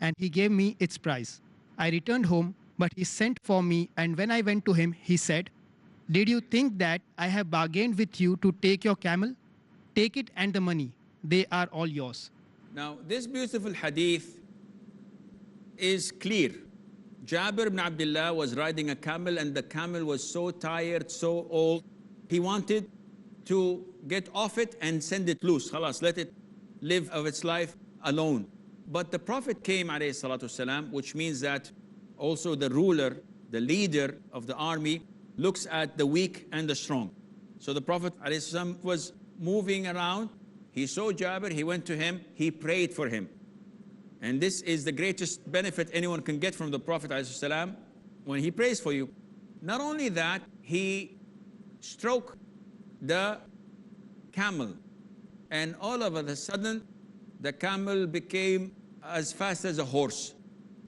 and he gave me its price. I returned home, but he sent for me, and when I went to him, he said, "Did you think that I have bargained with you to take your camel? Take it and the money. They are all yours." Now, this beautiful hadith is clear. Jabir ibn Abdullah was riding a camel, and the camel was so tired, so old, he wanted to get off it and send it loose. Khalas, let it live of its life alone. But the Prophet came, alayhi salatu wasalam, which means that also the ruler, the leader of the army, looks at the weak and the strong. So the Prophet alayhi salam was moving around. He saw Jabir, he went to him, he prayed for him. And this is the greatest benefit anyone can get from the Prophet ﷺ when he prays for you. Not only that, he stroked the camel, and all of a sudden, the camel became as fast as a horse.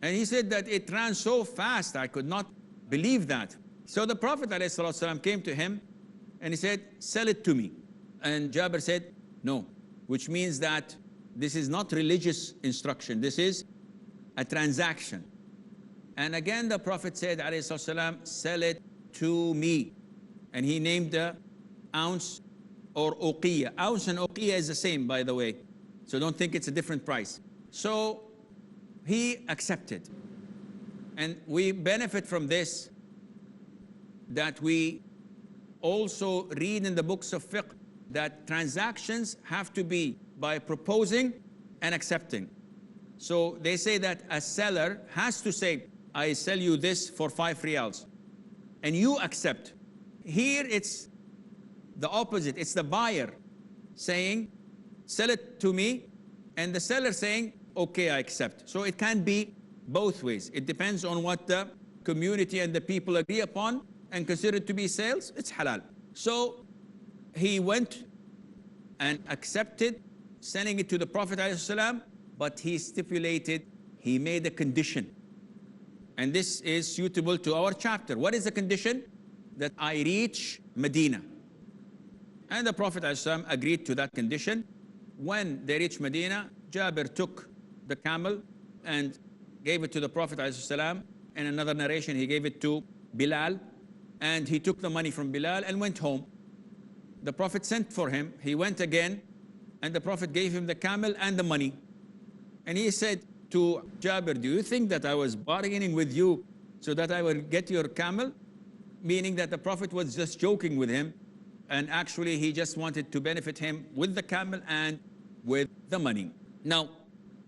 And he said that it ran so fast, I could not believe that. So the Prophet ﷺ came to him and he said, "Sell it to me." And Jabir said, "No," which means that this is not religious instruction, this is a transaction. And again the Prophet said, ﷺ, "Sell it to me." And he named the ounce or uqiyya. Ounce and uqiyya is the same, by the way, so don't think it's a different price. So he accepted. And we benefit from this, that we also read in the books of fiqh that transactions have to be by proposing and accepting. So they say that a seller has to say, "I sell you this for 5 riyals," and you accept. Here it's the opposite. It's the buyer saying, "Sell it to me," and the seller saying, "Okay, I accept." So it can be both ways. It depends on what the community and the people agree upon and consider it to be sales. It's halal. So he went and accepted sending it to the Prophet ﷺ, but he stipulated, he made a condition. And this is suitable to our chapter. What is the condition? That I reach Medina. And the Prophet ﷺ agreed to that condition. When they reached Medina, Jabir took the camel and gave it to the Prophet ﷺ. In another narration, he gave it to Bilal, and he took the money from Bilal and went home. The Prophet sent for him. He went again, and the Prophet gave him the camel and the money. And he said to Jabir, "Do you think that I was bargaining with you so that I will get your camel?" Meaning that the Prophet was just joking with him, and actually he just wanted to benefit him with the camel and with the money. Now,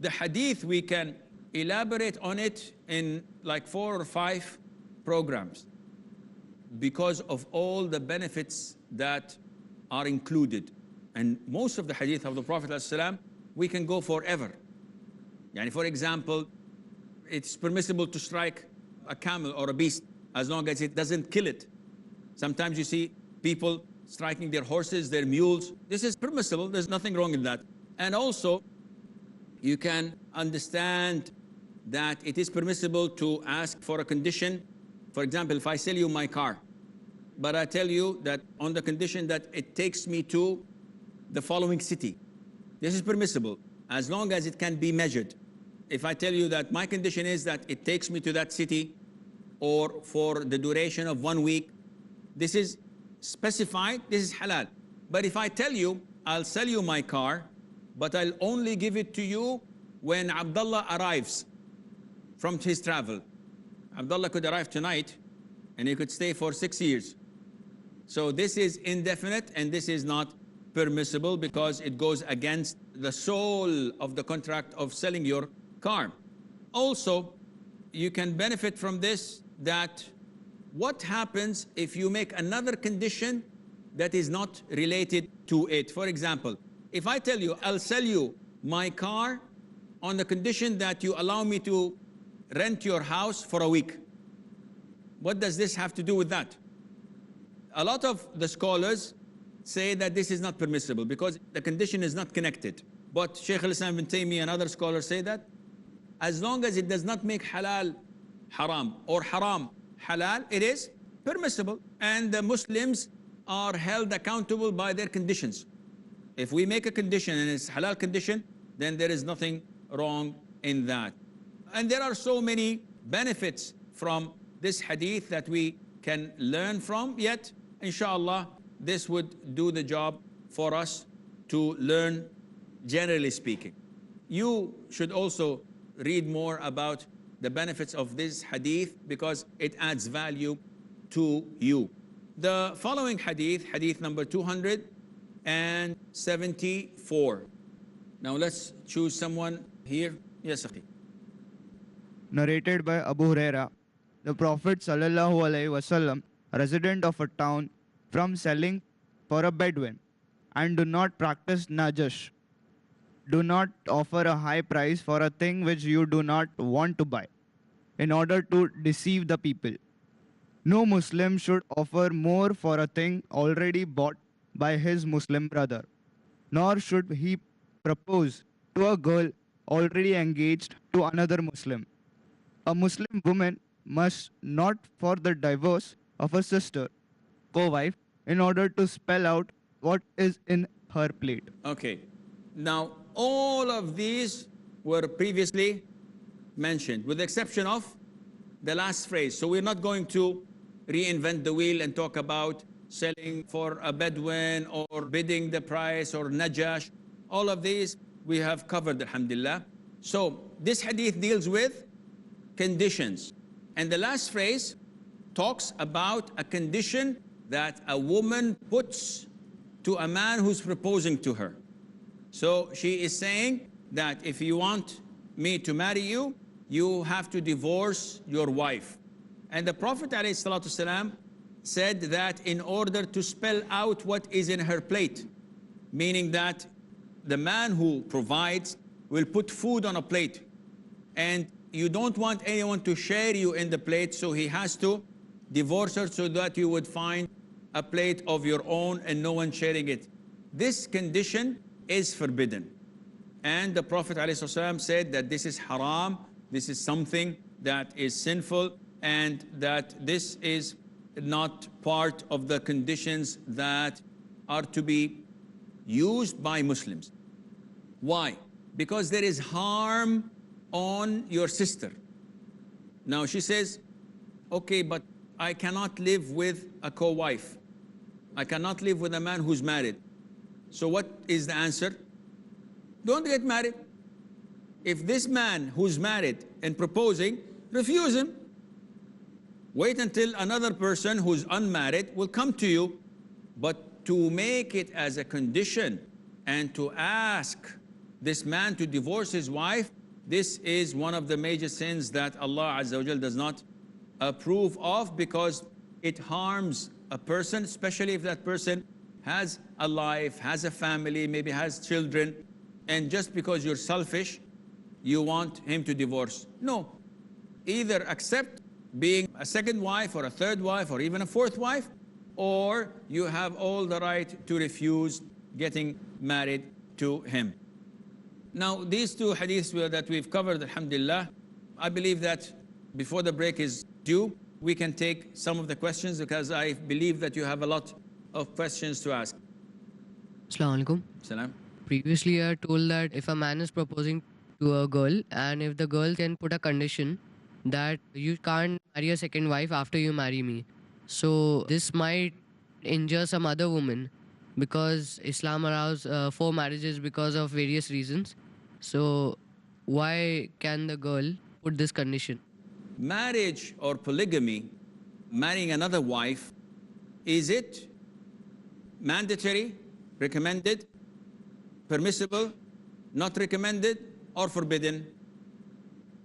the hadith, we can elaborate on it in like 4 or 5 programs because of all the benefits that are included. And most of the hadith of the Prophet ﷺ, we can go forever. Yani for example, it's permissible to strike a camel or a beast as long as it doesn't kill it. Sometimes you see people striking their horses, their mules. This is permissible, there's nothing wrong in that. And also, you can understand that it is permissible to ask for a condition. For example, if I sell you my car, but I tell you that on the condition that it takes me to the following city. This is permissible, as long as it can be measured. If I tell you that my condition is that it takes me to that city, or for the duration of 1 week, this is specified, this is halal. But if I tell you, I'll sell you my car, but I'll only give it to you when Abdullah arrives from his travel. Abdullah could arrive tonight, and he could stay for 6 years. So this is indefinite, and this is not permissible because it goes against the soul of the contract of selling your car. Also, you can benefit from this, that what happens if you make another condition that is not related to it. For example, if I tell you, I'll sell you my car on the condition that you allow me to rent your house for a week. What does this have to do with that? A lot of the scholars say that this is not permissible because the condition is not connected. But Shaykh al-Islam ibn Taymiyyah and other scholars say that as long as it does not make halal haram or haram halal, it is permissible. And the Muslims are held accountable by their conditions. If we make a condition and it's halal condition, then there is nothing wrong in that. And there are so many benefits from this hadith that we can learn from, yet, inshallah, this would do the job for us to learn, generally speaking. You should also read more about the benefits of this hadith because it adds value to you. The following hadith, hadith number 274. Now let's choose someone here. Yes, Akhi. Narrated by Abu Huraira, the Prophet sallallahu alaihi wasallam, resident of a town, from selling for a Bedouin, and do not practice najash. Do not offer a high price for a thing which you do not want to buy, in order to deceive the people. No Muslim should offer more for a thing already bought by his Muslim brother, nor should he propose to a girl already engaged to another Muslim. A Muslim woman must not for the divorce of a sister, co-wife, in order to spell out what is in her plate. Okay. Now, all of these were previously mentioned, with the exception of the last phrase. So we're not going to reinvent the wheel and talk about selling for a Bedouin or bidding the price or najash. All of these we have covered, alhamdulillah. So this hadith deals with conditions. And the last phrase talks about a condition that a woman puts to a man who's proposing to her. So she is saying that if you want me to marry you, you have to divorce your wife. And the Prophet ﷺ said that in order to spell out what is in her plate, meaning that the man who provides will put food on a plate, and you don't want anyone to share you in the plate, so he has to divorce her so that you would find a plate of your own and no one sharing it. This condition is forbidden. And the Prophet ﷺ said that this is haram, this is something that is sinful, and that this is not part of the conditions that are to be used by Muslims. Why? Because there is harm on your sister. Now she says, okay, but I cannot live with a co-wife. I cannot live with a man who's married. So what is the answer? Don't get married. If this man who's married and proposing, refuse him. Wait until another person who's unmarried will come to you. But to make it as a condition and to ask this man to divorce his wife, this is one of the major sins that Allah Azza wa Jal does not approve of, because it harms a person, especially if that person has a life, has a family, maybe has children, and just because you're selfish, you want him to divorce. No. Either accept being a second wife or a third wife or even a fourth wife, or you have all the right to refuse getting married to him. Now, these two hadiths that we've covered, alhamdulillah, I believe that before the break is due, we can take some of the questions, because I believe that you have a lot of questions to ask. Assalamu alaikum. Salam. Previously, I told that if a man is proposing to a girl, and if the girl can put a condition that you can't marry a second wife after you marry me, so this might injure some other woman, because Islam allows 4 marriages because of various reasons. So why can the girl put this condition? Marriage or polygamy, marrying another wife, is it mandatory, recommended, permissible, not recommended, or forbidden?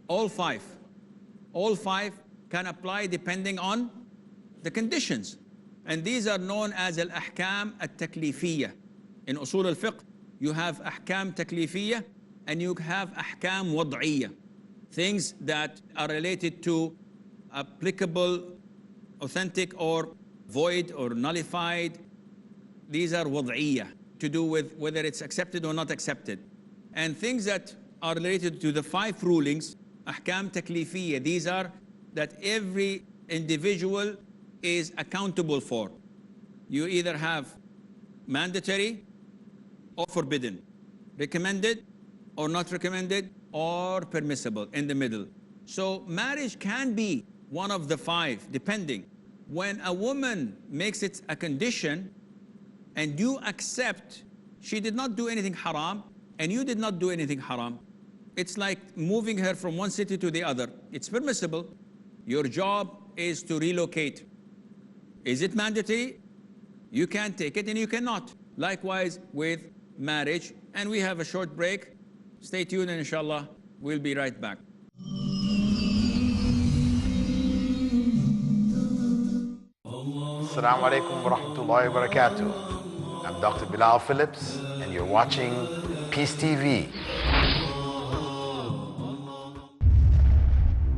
All 5. All 5 can apply depending on the conditions. And these are known as al-ahkam al-taklifiyya. In usul al-fiqh, you have ahkam taklifiyya and you have ahkam wad'iyya. Things that are related to applicable, authentic, or void or nullified. These are wad'iyya, to do with whether it's accepted or not accepted. And things that are related to the 5 rulings, ahkam taklifiyya, these are that every individual is accountable for. You either have mandatory or forbidden, recommended or not recommended, or permissible, in the middle. So marriage can be one of the five, depending. When a woman makes it a condition and you accept she did not do anything haram and you did not do anything haram, it's like moving her from one city to the other. It's permissible. Your job is to relocate. Is it mandatory? You can take it and you cannot. Likewise with marriage. And we have a short break. Stay tuned and inshallah, we'll be right back. Assalamu alaikum wa rahmatullahi wa barakatuh. I'm Dr. Bilal Phillips, and you're watching Peace TV.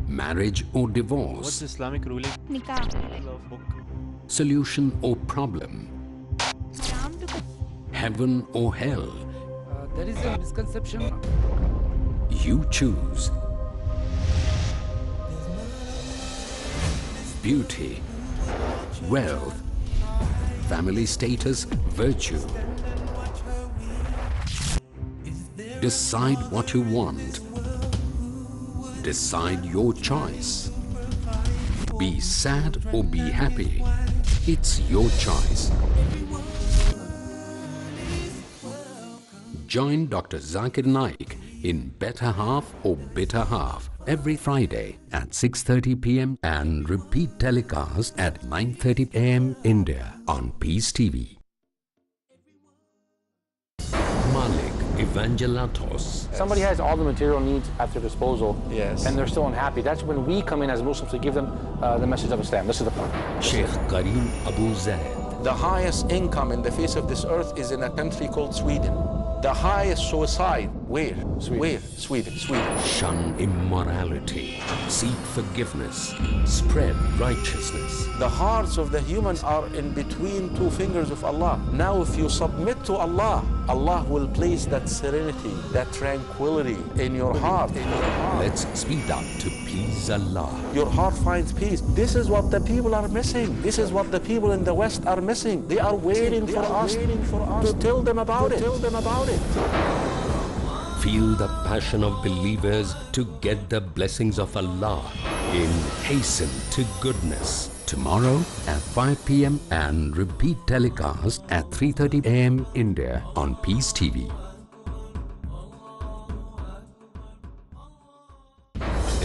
Marriage or divorce? What's Islamic ruling? Nikah. Solution or problem? Heaven or hell? There is a misconception. You choose. Beauty, wealth, family status, virtue. Decide what you want. Decide your choice. Be sad or be happy. It's your choice. Join Dr. Zakir Naik in Better Half or Bitter Half every Friday at 6:30 p.m. and repeat telecast at 9:30 a.m. India on Peace TV. Malik Evangelatos. Somebody has all the material needs at their disposal, Yes. and they're still unhappy. That's when we come in as Muslims to give them the message of Islam. This is the point. Sheikh Karim Abu Zaid. The highest income in the face of this earth is in a country called Sweden. The highest suicide, where? Sweden. Where? Sweden. Shun immorality. Seek forgiveness. Spread righteousness. The hearts of the humans are in between two fingers of Allah. Now if you submit to Allah, Allah will place that serenity, that tranquility in your heart. Let's speed up to please Allah. Your heart finds peace. This is what the people are missing. This is what the people in the West are missing. They are waiting for us to tell them about it. Feel the passion of believers to get the blessings of Allah in Hasten to Goodness. Tomorrow at 5 p.m. and repeat telecast at 3:30 a.m. India on Peace TV.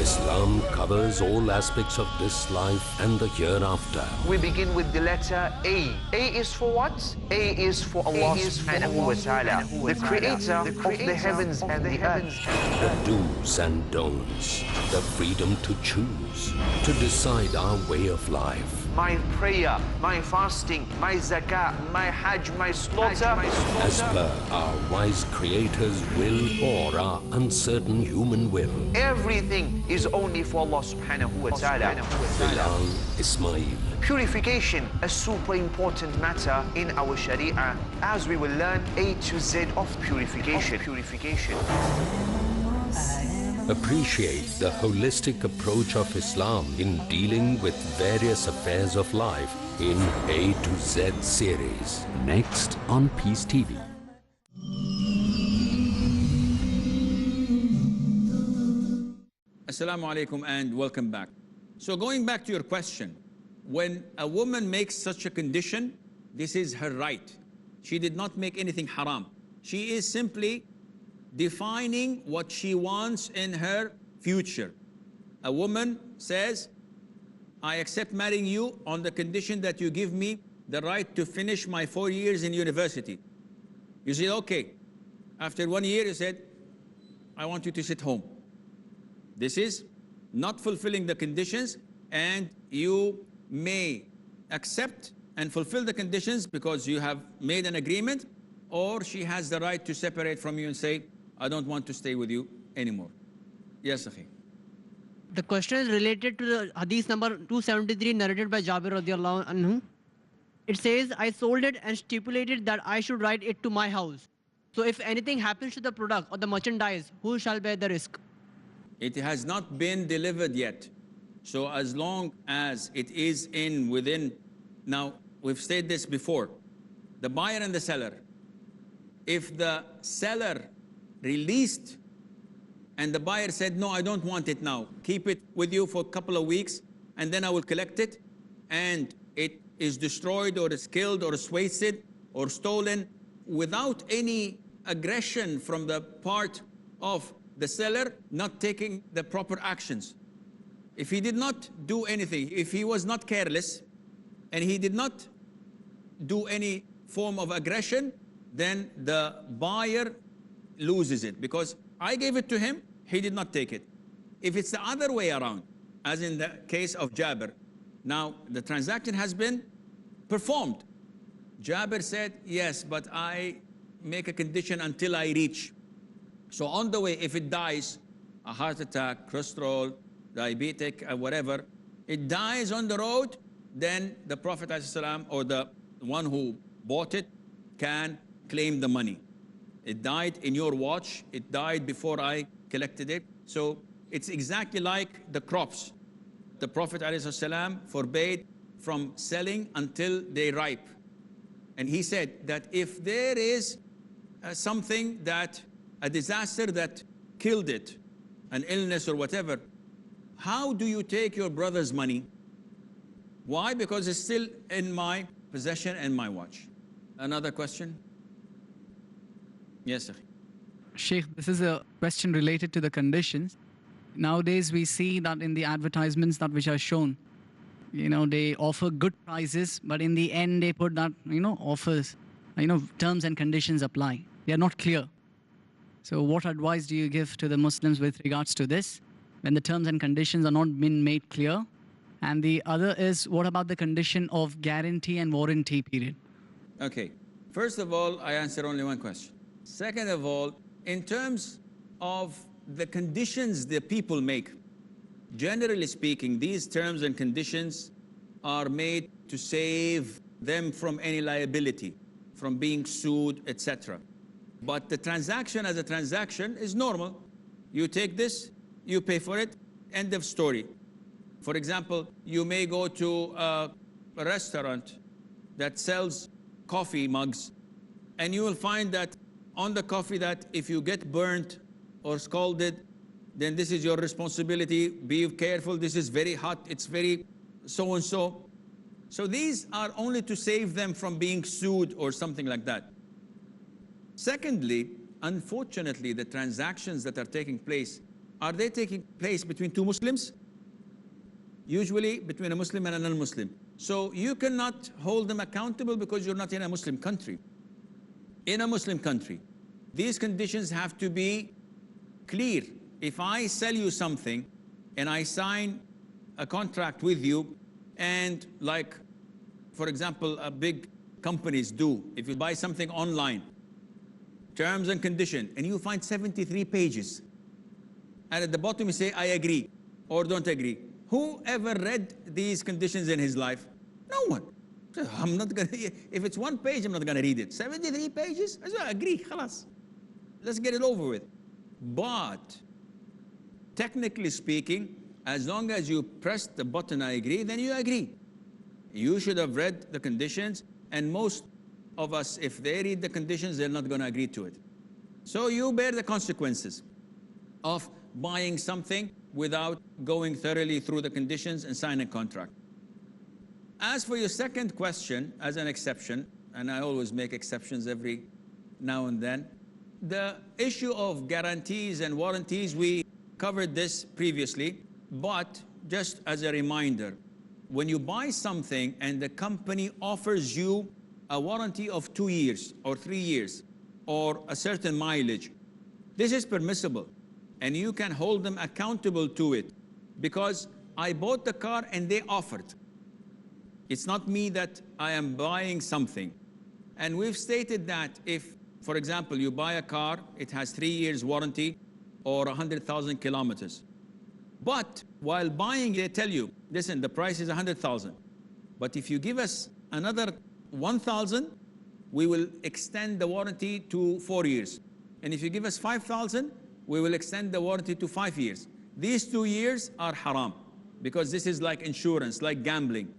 Islam covers all aspects of this life and the hereafter. We begin with the letter A. A is for what? A is for Allah subhanahu wa ta'ala, the creator of the heavens and the earth. The do's and don'ts, the freedom to choose, to decide our way of life. My prayer, my fasting, my zakah, my hajj, my slaughter. As per our wise creator's will or our uncertain human will. Everything is only for Allah subhanahu wa ta'ala. Bilal Ismail. Purification, a super important matter in our Sharia, as we will learn A to Z of purification. Appreciate the holistic approach of Islam in dealing with various affairs of life in A to Z series. Next on Peace TV. Assalamu alaikum and welcome back. So going back to your question, when a woman makes such a condition, this is her right. She did not make anything haram. She is simply defining what she wants in her future. A woman says, I accept marrying you on the condition that you give me the right to finish my 4 years in university. You said, okay. After 1 year, you said, I want you to sit home. This is not fulfilling the conditions, and you may accept and fulfill the conditions because you have made an agreement, or she has the right to separate from you and say, I don't want to stay with you anymore. Yes, Akhi. The question is related to the hadith number 273 narrated by Jabir radiallahu anhu. It says, I sold it and stipulated that I should ride it to my house. So if anything happens to the product or the merchandise, who shall bear the risk? It has not been delivered yet. So as long as it is within, now we've said this before, the buyer and the seller, if the seller released and the buyer said, no, I don't want it now. Keep it with you for a couple of weeks, and then I will collect it, and it is destroyed or is killed or is wasted or stolen without any aggression from the part of the seller not taking the proper actions. If he did not do anything, if he was not careless, and he did not do any form of aggression, then the buyer loses it, because I gave it to him, he did not take it. If it's the other way around, as in the case of Jabir, now the transaction has been performed. Jabir said, yes, but I make a condition until I reach. So on the way, if it dies, a heart attack, cholesterol, diabetic, whatever, it dies on the road, then the Prophet ﷺ, or the one who bought it, can claim the money. It died in your watch, it died before I collected it. So it's exactly like the crops. The Prophet ﷺ forbade from selling until they ripe. And he said that if there is something that, a disaster that killed it, an illness or whatever, how do you take your brother's money? Why? Because it's still in my possession and my watch. Another question? Yes, sir. Sheikh, this is a question related to the conditions. Nowadays, we see that in the advertisements that which are shown, they offer good prices, but in the end, they put that, offers, terms and conditions apply. They are not clear. So what advice do you give to the Muslims with regards to this, when the terms and conditions are not been made clear? And the other is, what about the condition of guarantee and warranty period? Okay. First of all, I answer only one question. Second of all, in terms of the conditions the people make, generally speaking, these terms and conditions are made to save them from any liability, from being sued, etc. But the transaction as a transaction is normal. You take this, you pay for it, end of story. For example, you may go to a restaurant that sells coffee mugs, and you will find that on the coffee that if you get burnt or scalded, then this is your responsibility. Be careful, this is very hot, it's very so-and-so. So these are only to save them from being sued or something like that. Secondly, unfortunately, the transactions that are taking place, are they taking place between two Muslims? Usually between a Muslim and a non-Muslim. So you cannot hold them accountable because you're not in a Muslim country. In a Muslim country, these conditions have to be clear. If I sell you something and I sign a contract with you, and like, for example, big companies do, if you buy something online, terms and conditions, and you find 73 pages, and at the bottom you say, I agree or don't agree. Who ever read these conditions in his life? No one. I'm not gonna, if it's one page, I'm not gonna read it. 73 pages? I say, agree, khalas. Let's get it over with. But technically speaking, as long as you press the button, I agree, then you agree. You should have read the conditions, and most of us, if they read the conditions, they're not gonna agree to it. So you bear the consequences of buying something without going thoroughly through the conditions and signing a contract. As for your second question, as an exception, and I always make exceptions every now and then, the issue of guarantees and warranties, we covered this previously, but just as a reminder, when you buy something and the company offers you a warranty of 2 years or 3 years or a certain mileage, this is permissible. And you can hold them accountable to it, because I bought the car and they offered. It's not me that I am buying something. And we've stated that if, for example, you buy a car, it has 3 years warranty or 100,000 kilometers. But while buying, they tell you, listen, the price is 100,000. But if you give us another 1,000, we will extend the warranty to 4 years. And if you give us 5,000, we will extend the warranty to 5 years. These 2 years are haram, because this is like insurance, like gambling.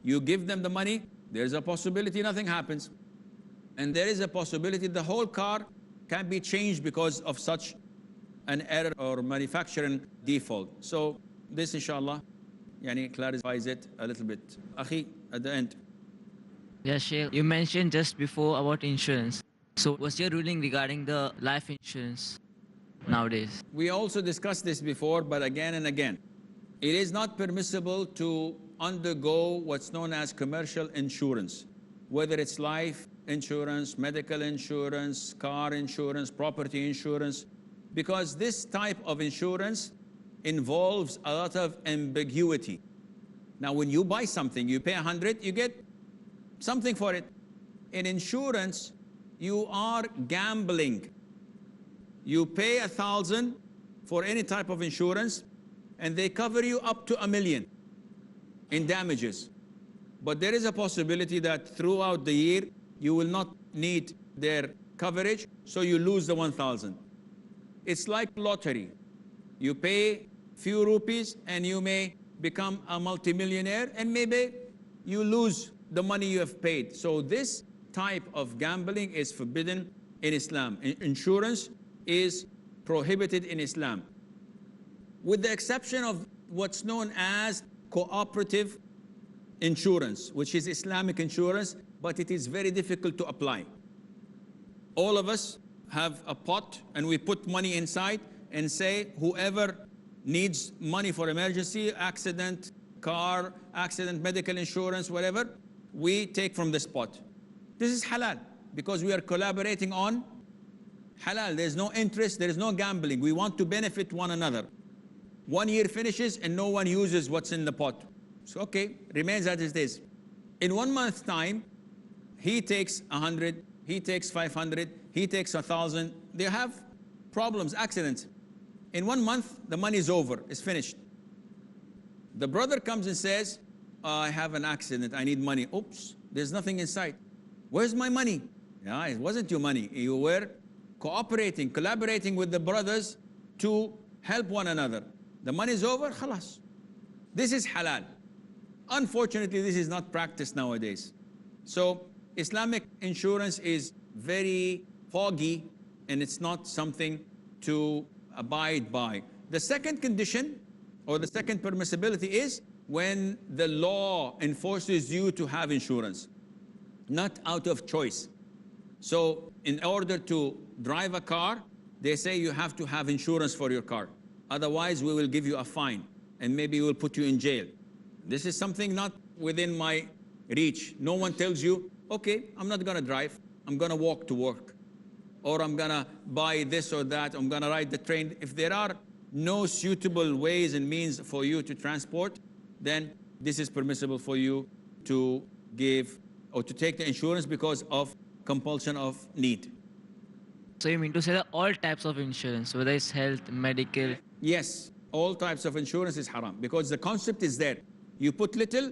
You give them the money, there's a possibility nothing happens. And there is a possibility the whole car can be changed because of such an error or manufacturing default. So this inshallah clarifies it a little bit. Akhi, at the end. Yeah, Sheikh, you mentioned just before about insurance. So what's your ruling regarding the life insurance nowadays? We also discussed this before, but again and again. It is not permissible to undergo what's known as commercial insurance, whether it's life insurance, medical insurance, car insurance, property insurance, because this type of insurance involves a lot of ambiguity. Now, when you buy something, you pay 100, you get something for it. In insurance, you are gambling. You pay 1,000 for any type of insurance, and they cover you up to $1 million in damages. But there is a possibility that throughout the year, you will not need their coverage, so you lose the 1,000. It's like lottery. You pay few rupees and you may become a multimillionaire, and maybe you lose the money you have paid. So this type of gambling is forbidden in Islam. Insurance is prohibited in Islam, with the exception of what's known as cooperative insurance, which is Islamic insurance, but it is very difficult to apply. All of us have a pot and we put money inside and say whoever needs money for emergency, accident, car, accident, medical insurance, whatever, we take from this pot. This is halal because we are collaborating on halal. There's no interest, there is no gambling. We want to benefit one another. 1 year finishes and no one uses what's in the pot. So okay, remains as it is. In 1 month's time, he takes 100, he takes 500, he takes 1,000. They have problems, accidents. In 1 month, the money is over, it's finished. The brother comes and says, I have an accident, I need money. Oops, there's nothing inside. Where's my money? Yeah, it wasn't your money. You were cooperating, collaborating with the brothers to help one another. The money is over, khalas. This is halal. Unfortunately, this is not practiced nowadays. So Islamic insurance is very foggy and it's not something to abide by. The second condition or the second permissibility is when the law enforces you to have insurance, not out of choice. So in order to drive a car, they say you have to have insurance for your car. Otherwise, we will give you a fine and maybe we will put you in jail. This is something not within my reach. No one tells you, okay, I'm not gonna drive, I'm gonna walk to work, or I'm gonna buy this or that, I'm gonna ride the train. If there are no suitable ways and means for you to transport, then this is permissible for you to give or to take the insurance because of compulsion of need. So you mean to say that all types of insurance, whether it's health, medical? Yes, all types of insurance is haram because the concept is there. You put little,